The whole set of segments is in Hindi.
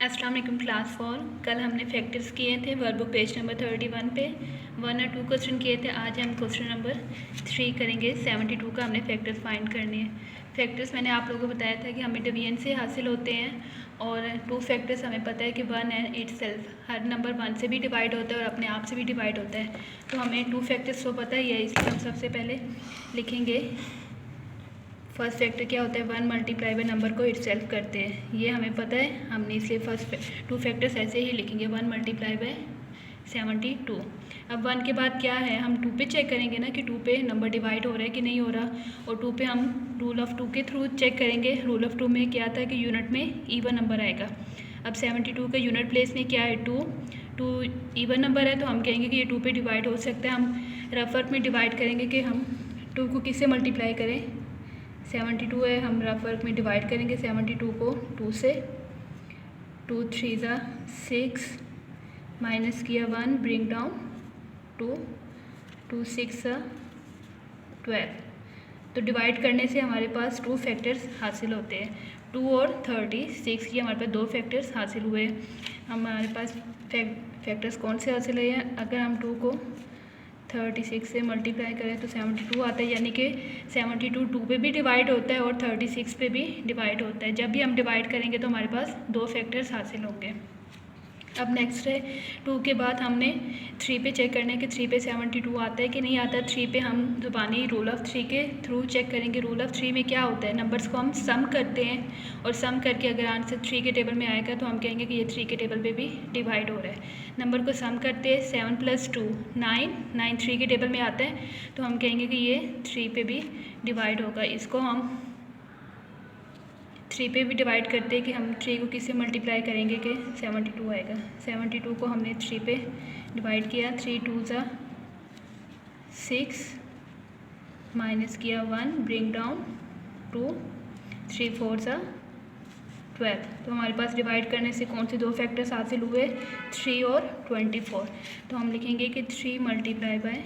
अस्सलाम वालेकुम क्लास 4। कल हमने फैक्टर्स किए थे वर्कबुक पेज नंबर 31 पे 1 और 2 क्वेश्चन किए थे। आज हम क्वेश्चन नंबर 3 करेंगे। 72 का हमने फैक्टर्स फाइंड करने हैं। फैक्टर्स मैंने आप लोगों को बताया था कि हमें डिवीजन से हासिल होते हैं और 2 फैक्टर्स हमें पता है कि 1 एंड इटसेल्फ, हर नंबर 1 से भी डिवाइड होता है और अपने आप से भी डिवाइड होता है। तो हमें 2 फैक्टर्स तो पता ही है, इसलिए हम सबसे पहले लिखेंगे फर्स्ट फैक्टर क्या होता है, 1 मल्टीप्लाई बाय नंबर को इटसेल्फ करते हैं। ये हमें पता है, हमने इसलिए फर्स्ट 2 फैक्टर्स ऐसे ही लिखेंगे, 1 मल्टीप्लाई बाय 72। अब 1 के बाद क्या है, हम 2 पे चेक करेंगे ना कि 2 पे नंबर डिवाइड हो रहा है कि नहीं हो रहा, और 2 पे हम रूल ऑफ़ 2 के थ्रू चेक करेंगे। रूल ऑफ़ 2 में क्या था कि यूनिट में ईवन नंबर आएगा। अब 72 का यूनिट प्लेस में क्या है, 2 ईवन नंबर है, तो हम कहेंगे कि ये 2 पे डिवाइड हो सकता है। हम रफ वर्क में डिवाइड करेंगे कि हम 2 को किससे मल्टीप्लाई करें, 72 है, हम रफ वर्क में डिवाइड करेंगे 72 को 2 से। 2 3 ज़ा 6, माइनस किया 1, ब्रिंग डाउन 2, 2 6 ज़ा 12। तो डिवाइड करने से हमारे पास 2 फैक्टर्स हासिल होते हैं, 2 और 36 की हमारे पास 2 फैक्टर्स हासिल हुए। हमारे पास फैक्टर्स कौन से हासिल हुए हैं, अगर हम 2 को 36 से मल्टीप्लाई करें तो 72 आता है, यानी कि 72 2 पे भी डिवाइड होता है और 36 पे भी डिवाइड होता है। जब भी हम डिवाइड करेंगे तो हमारे पास 2 फैक्टर्स हासिल होंगे। अब नेक्स्ट है 2 के बाद हमने 3 पे चेक करना है कि 3 पे 72 आता है कि नहीं आता। 3 पे हम ज़ुबानी रूल ऑफ़ 3 के थ्रू चेक करेंगे। रूल ऑफ़ 3 में क्या होता है, नंबर्स को हम सम करते हैं और सम करके अगर आंसर 3 के टेबल में आएगा तो हम कहेंगे कि ये 3 के टेबल पे भी डिवाइड हो रहा है। नंबर को सम करते हैं, 7 + 2 9, 9 3 के टेबल में आता है, तो हम कहेंगे कि ये 3 पे भी डिवाइड होगा। इसको हम 3 पे भी डिवाइड करते हैं कि हम 3 को किससे मल्टीप्लाई करेंगे कि 72 आएगा। 72 को हमने 3 पे डिवाइड किया, 3 2 ज़ा 6, माइनस किया 1, ब्रिंग डाउन 2, 3 4 ज़ा 12। तो हमारे पास डिवाइड करने से कौन से 2 फैक्टर्स हासिल हुए, 3 और 24। तो हम लिखेंगे कि 3 मल्टीप्लाई बाय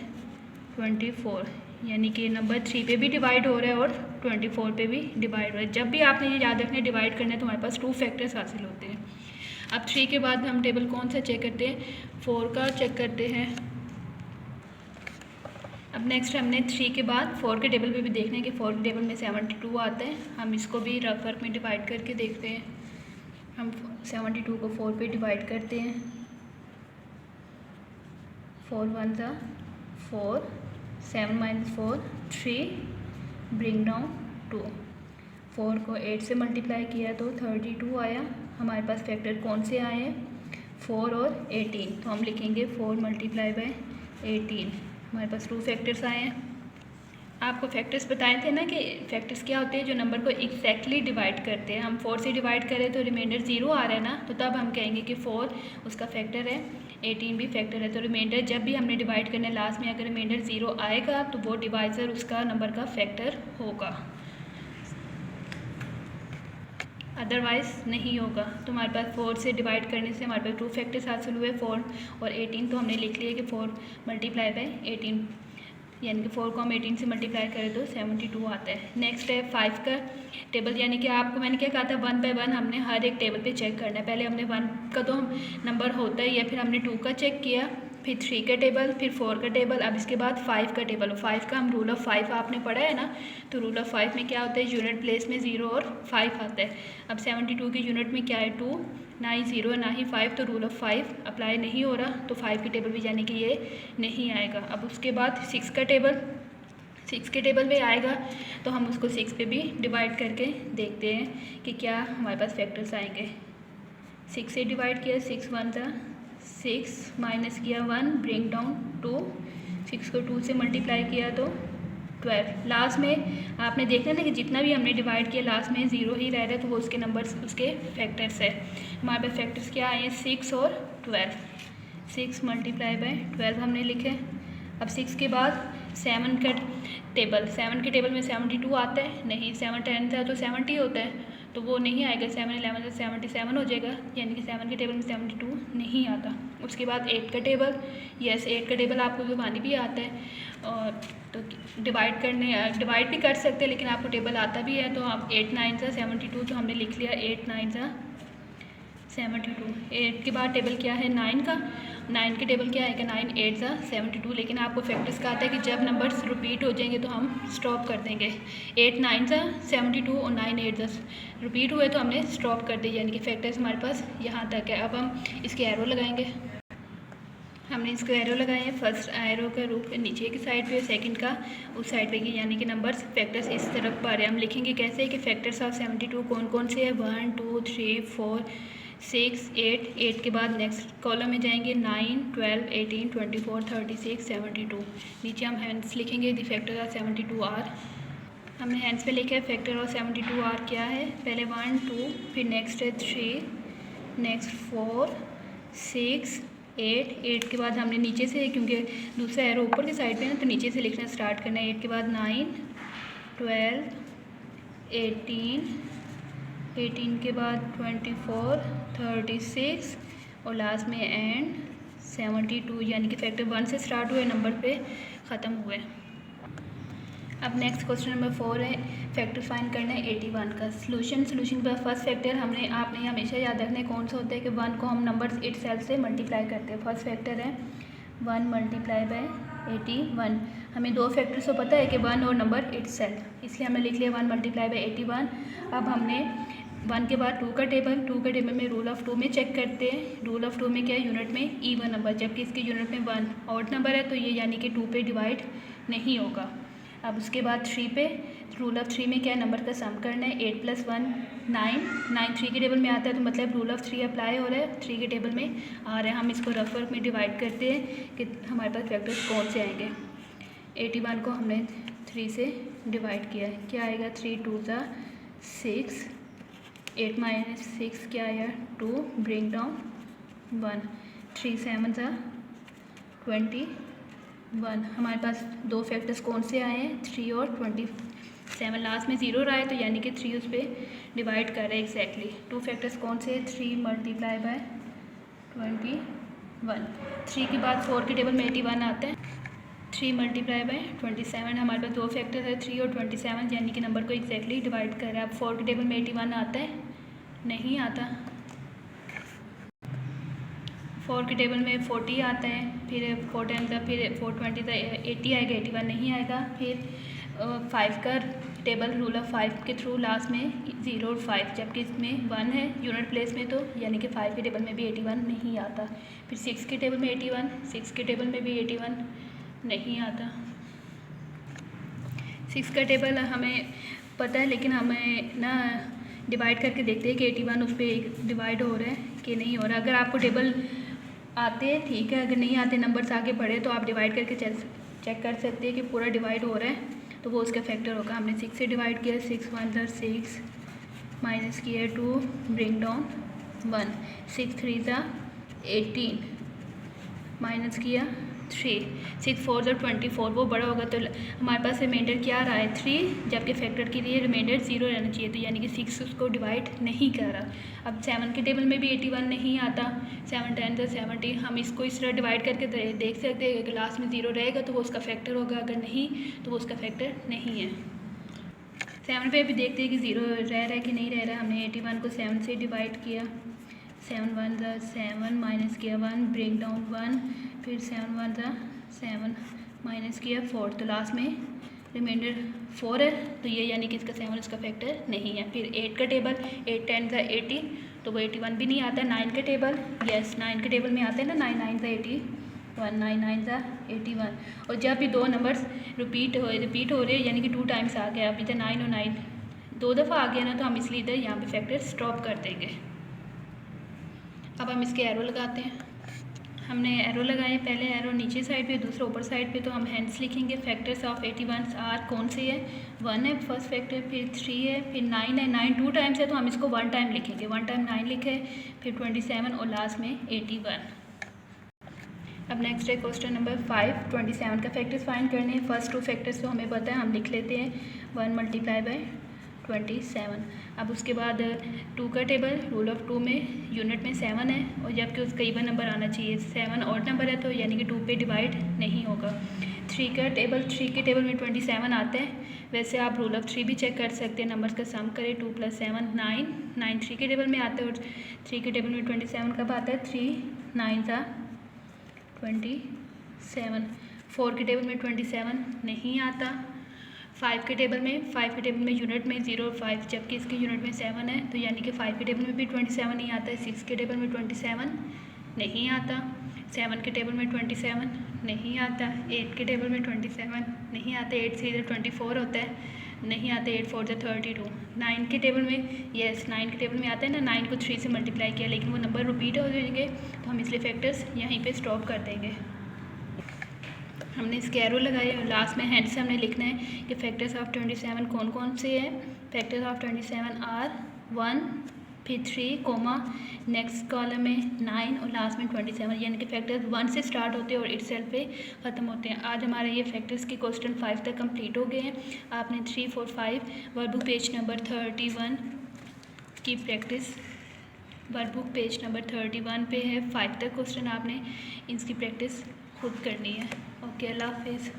24, यानी कि नंबर 3 पे भी डिवाइड हो रहा है और 24 पे भी डिवाइड हो रहा है। जब भी आपने ये याद रखना है डिवाइड करना है तो हमारे पास 2 फैक्टर्स हासिल होते हैं। अब 3 के बाद हम टेबल कौन सा चेक करते हैं, 4 का चेक करते हैं। अब नेक्स्ट हमने 3 के बाद 4 के टेबल पे भी देखना है कि 4 के टेबल में 72 आता है। हम इसको भी रफ वर्क में डिवाइड करके देखते हैं। हम 72 को 4 पे डिवाइड करते हैं, 4 1 ज़ा 4, 7 - 4 3, ब्रिंग डाउन 2। 4 को 8 से मल्टीप्लाई किया तो 32 आया। हमारे पास फैक्टर कौन से आए हैं, 4 और 18। तो हम लिखेंगे 4 मल्टीप्लाई बाय 18। हमारे पास 2 फैक्टर्स आए हैं। आपको फैक्टर्स बताए थे ना कि फैक्टर्स क्या होते हैं, जो नंबर को एग्जैक्टली डिवाइड करते हैं। हम 4 से डिवाइड करें तो रिमाइंडर 0 आ रहा है ना, तो तब हम कहेंगे कि 4 उसका फैक्टर है, 18 भी फैक्टर है। तो रिमाइंडर जब भी हमने डिवाइड करना है, लास्ट में अगर रिमाइंडर 0 आएगा तो वो डिवाइज़र उसका नंबर का फैक्टर होगा, अदरवाइज़ नहीं होगा। तो हमारे पास 4 से डिवाइड करने से हमारे पास 2 फैक्टर्स हासिल हुए, 4 और 18। तो हमने लिख लिया कि 4 मल्टीप्लाई बाय 18, यानी कि 4 को हम 18 से मल्टीप्लाई करें तो 72 आता है। नेक्स्ट है 5 का टेबल, यानी कि आपको मैंने क्या कहा था, 1 बाय 1 हमने हर एक टेबल पे चेक करना है। पहले हमने 1 का तो नंबर होता ही है, फिर हमने 2 का चेक किया, फिर 3 का टेबल, फिर 4 का टेबल, अब इसके बाद 5 का टेबल। 5 का हम रूल ऑफ़ 5 आपने पढ़ा है ना, तो रूल ऑफ़ 5 में क्या होता है, यूनिट प्लेस में 0 और 5 आता है। अब 72 के यूनिट में क्या है, 2, ना ही 0 ना ही 5, तो रूल ऑफ़ 5 अप्लाई नहीं हो रहा, तो 5 की टेबल भी यानी कि ये नहीं आएगा। अब उसके बाद 6 का टेबल, 6 के टेबल में आएगा, तो हम उसको 6 पे भी डिवाइड करके देखते हैं कि क्या हमारे पास फैक्टर्स आएंगे। 6 से डिवाइड किया, 6 1 ज़ा 6, माइनस किया 1, ब्रिंग डाउन 2, 6 को 2 से मल्टीप्लाई किया तो 12। लास्ट में आपने देखना ना कि जितना भी हमने डिवाइड किया लास्ट में 0 ही रह रहा है, तो वो उसके नंबर्स उसके फैक्टर्स है। हमारे पास फैक्टर्स क्या आए हैं, 6 और 12। 6 मल्टीप्लाई बाय 12 हमने लिखे। अब 6 के बाद 7 का टेबल, 7 के टेबल में 72 आता है नहीं, 7 10 था तो 70 होता है, तो वो नहीं आएगा। 7 11 से 77 हो जाएगा, यानी कि 7 के टेबल में 72 नहीं आता। उसके बाद 8 का टेबल, यस 8 का टेबल आपको ज़ुबानी भी आता है, और तो डिवाइड भी कर सकते हैं, लेकिन आपको टेबल आता भी है। तो आप 8 9 सा 72, तो हमने लिख लिया 8 9 सा 72। 8 के बाद टेबल क्या है 9 का, 9 के टेबल क्या आएगा 9 8 ज़ा 72। लेकिन आपको फैक्टर्स का आता है कि जब नंबर्स रिपीट हो जाएंगे तो हम स्टॉप कर देंगे। 8 9 ज़ा 72 और 9 8 ज़ा रिपीट हुए तो हमने स्टॉप कर दिया, यानी कि फैक्टर्स हमारे पास यहाँ तक है। अब हम इसके एरो लगाएंगे। हमने इसको एरो लगाए हैं, फर्स्ट एरो का रुख नीचे की साइड पे, सेकंड का उस साइड पे की, यानी कि नंबर्स फैक्टर्स इस तरफ पा रहे हैं। हम लिखेंगे कैसे कि फैक्टर्स ऑफ 72 कौन कौन से हैं, 1 2 3 4 6 8। 8 के बाद नेक्स्ट कॉलम में जाएंगे 9 12 18 24 36 72। नीचे हम हैंड्स लिखेंगे द फैक्टर ऑफ 72 आर। हमने हैंड्स पे लिखा है फैक्टर ऑफ 72 आर क्या है, पहले 1 2, फिर नेक्स्ट है 3, नेक्स्ट 4 6 8। 8 के बाद हमने नीचे से, क्योंकि दूसरा एरो ऊपर की साइड पे है ना, तो नीचे से लिखना स्टार्ट करना है। 8 के बाद 9 12 18, 18 के बाद 24 36 और लास्ट में एंड 72, यानी कि फैक्टर 1 से स्टार्ट हुए नंबर पे ख़त्म हुए। अब नेक्स्ट क्वेश्चन नंबर 4 है, फैक्टर फाइंड करना है 81 का। सोल्यूशन का फर्स्ट फैक्टर आपने हमेशा याद रखना है कौन सा होता है कि 1 को हम नंबर इट सेल्फ से मल्टीप्लाई करते हैं। फर्स्ट फैक्टर है 1 मल्टीप्लाई बाय 81। हमें दो फैक्टर्स तो पता है कि 1 और नंबर इट सेल्फ, इसलिए हमने लिख लिया 1 मल्टीप्लाई बाय 81। अब हमने 1 के बाद 2 का टेबल में रूल ऑफ 2 में चेक करते हैं। रूल ऑफ 2 में क्या है, यूनिट में ईवन नंबर, जबकि इसके यूनिट में 1 ऑड नंबर है, तो ये यानी कि 2 पे डिवाइड नहीं होगा। अब उसके बाद 3 पे रूल ऑफ 3 में क्या है, नंबर का सम करना है। 8 + 1 9, 9 3 के टेबल में आता है, तो मतलब रूल ऑफ 3 अप्लाई हो रहा है, 3 के टेबल में आ रहा है। हम इसको रफ वर्क में डिवाइड करते हैं कि हमारे पास फैक्टर्स कौन से आएंगे। 81 को हमने 3 से डिवाइड किया है, क्या आएगा 3 2 ज़ा 6, 8 - 6 क्या आया 2, ब्रिंग डाउन 1, 3 7 ज़ा 21। हमारे पास दो फैक्टर्स कौन से आए हैं 3 और 27। लास्ट में 0 रहा है, तो यानी कि 3 उस पर डिवाइड कर रहे हैं एग्जैक्टली। 2 फैक्टर्स कौन से हैं, 3 मल्टीप्लाई बाय 21। 3 के बाद 4 के टेबल में 81 आता है, 3 मल्टीप्लाई बाय 27। हमारे पास दो फैक्टर है 3 और 27, यानी कि नंबर को एग्जैक्टली डिवाइड कर रहा है। अब 4 के टेबल में 81 आता है, नहीं आता। 4 के टेबल में 40 आता है, फिर 4 टाइम्स का, फिर 420 का 80 आएगा, 81 नहीं आएगा। फिर 5 का टेबल रूल ऑफ 5 के थ्रू लास्ट में 0 और 5, जबकि इसमें 1 है यूनिट प्लेस में, तो यानी कि 5 के टेबल में भी 81 नहीं आता। फिर 6 के टेबल में 81, 6 के टेबल में भी 81 नहीं आता। 6 का टेबल हमें पता है, लेकिन हमें ना डिवाइड करके देखते हैं कि 81 उस पर डिवाइड हो रहा है कि नहीं हो रहा। अगर आपको टेबल आते हैं ठीक है, अगर नहीं आते नंबर्स आगे बढ़े तो आप डिवाइड करके चेक कर सकते हैं कि पूरा डिवाइड हो रहा है, तो वो उसका फैक्टर होगा। हमने 6 से डिवाइड किया, 6 1 ज़ा 6, माइनस किया 2, ब्रिंग डाउन 1, 6 3 ज़ा 18, माइनस किया 3, 6 4 ज़ा 24, वो बड़ा होगा, तो हमारे पास रिमाइंडर क्या रहा है 3, जबकि फैक्टर के लिए रिमाइंडर 0 रहना चाहिए, तो यानी कि 6 उसको डिवाइड नहीं कर रहा। अब 7 के टेबल में भी 81 नहीं आता, 7 10 ज़ा 70। हम इसको इस तरह डिवाइड करके देख सकते हैं कि लास्ट में 0 रहेगा तो वो उसका फैक्टर होगा, अगर नहीं तो वो उसका फैक्टर नहीं है। 7 पे भी देखते हैं कि 0 रह रहा है कि नहीं रह रहा है। हमने 81 को 7 से डिवाइड किया, 7 1 ज़ा 7, माइनस किया 1, ब्रिंग डाउन 1, फिर 7 1 ज़ा 7, माइनस किया 4, तो लास्ट में रिमाइंडर 4 है, तो ये यानी कि इसका 7 इसका फैक्टर नहीं है। फिर 8 का टेबल, 8 10 ज़ा 80, तो वो 81 भी नहीं आता। 9 का टेबल, यस 9 के टेबल में आता है ना, 9 9 ज़ा 81, 9 9 ज़ा 81। और जब भी दो नंबर्स रिपीट हो रहे हैं, यानी कि 2 टाइम्स आ गया, अब इधर 9 और 9 2 दफ़ा आ गया ना, तो हम इसलिए इधर यहाँ पे फैक्टर स्टॉप कर देंगे। अब हम इसके एरो लगाते हैं। हमने एरो लगाए, पहले एरो नीचे साइड पे, दूसरा ऊपर साइड पे, तो हम हैंड्स लिखेंगे। फैक्टर्स ऑफ 81 आर कौन से है, 1 है फर्स्ट फैक्टर, फिर 3 है, फिर 9 है। 9 2 टाइम्स है, तो हम इसको 1 टाइम लिखेंगे, 1 टाइम 9 लिखे, फिर 27 और लास्ट में 81। अब नेक्स्ट है क्वेश्चन नंबर 5, 27 का फैक्टर्स फाइंड करने हैं। फर्स्ट 2 फैक्टर्स तो हमें पता है, हम लिख लेते हैं 1 मल्टीप्लाई बाय 27। अब उसके बाद 2 का टेबल, रूल ऑफ 2 में यूनिट में 7 है, और जबकि उसका इवन नंबर आना चाहिए, 7 ऑड नंबर है, तो यानी कि 2 पे डिवाइड नहीं होगा। 3 के टेबल में 27 आता है। वैसे आप रूल ऑफ 3 भी चेक कर सकते हैं, नंबर्स का सम करें 2 + 7 9 3 के टेबल में आता है और 3 के टेबल में 27 कब आता है 3 9 27। 4 के टेबल में 27 नहीं आता। 5 के टेबल में यूनिट में 0 और 5, जबकि इसके यूनिट में 7 है, तो यानी कि 5 के टेबल में भी 27 नहीं आता है। 6 के टेबल में 27 नहीं आता। 7 के टेबल में 27 नहीं आता। 8 के टेबल में 27 नहीं आता। 8 से इधर 24 होता है, नहीं आता। 8 4 32। 9 के टेबल में 9 के टेबल में आता है ना, 9 को 3 से मल्टीप्लाई किया, लेकिन वो नंबर रिपीट हो जाएंगे, तो हम इसलिए फैक्टर्स यहीं पे स्टॉप कर देंगे। हमने स्कैरो लगाए और लास्ट में हैंड से हमने लिखना है कि फैक्टर्स ऑफ 27 कौन कौन से हैं। फैक्टर्स ऑफ 27 आर 1 फिर 3 कोमा नेक्स्ट कॉलम में 9 और लास्ट में 27, यानी कि फैक्टर्स 1 से स्टार्ट होते हैं और इटसेल्फ पे ख़त्म होते हैं। आज हमारे ये फैक्टर्स के क्वेश्चन 5 तक कंप्लीट हो गए हैं। आपने 3 4 5 वर्कबुक पेज नंबर 31 की प्रैक्टिस, वर्कबुक पेज नंबर 31 पे है 5 तक क्वेश्चन, आपने इसकी प्रैक्टिस खुद करनी है। ओके, अल्लाह हाफिज़।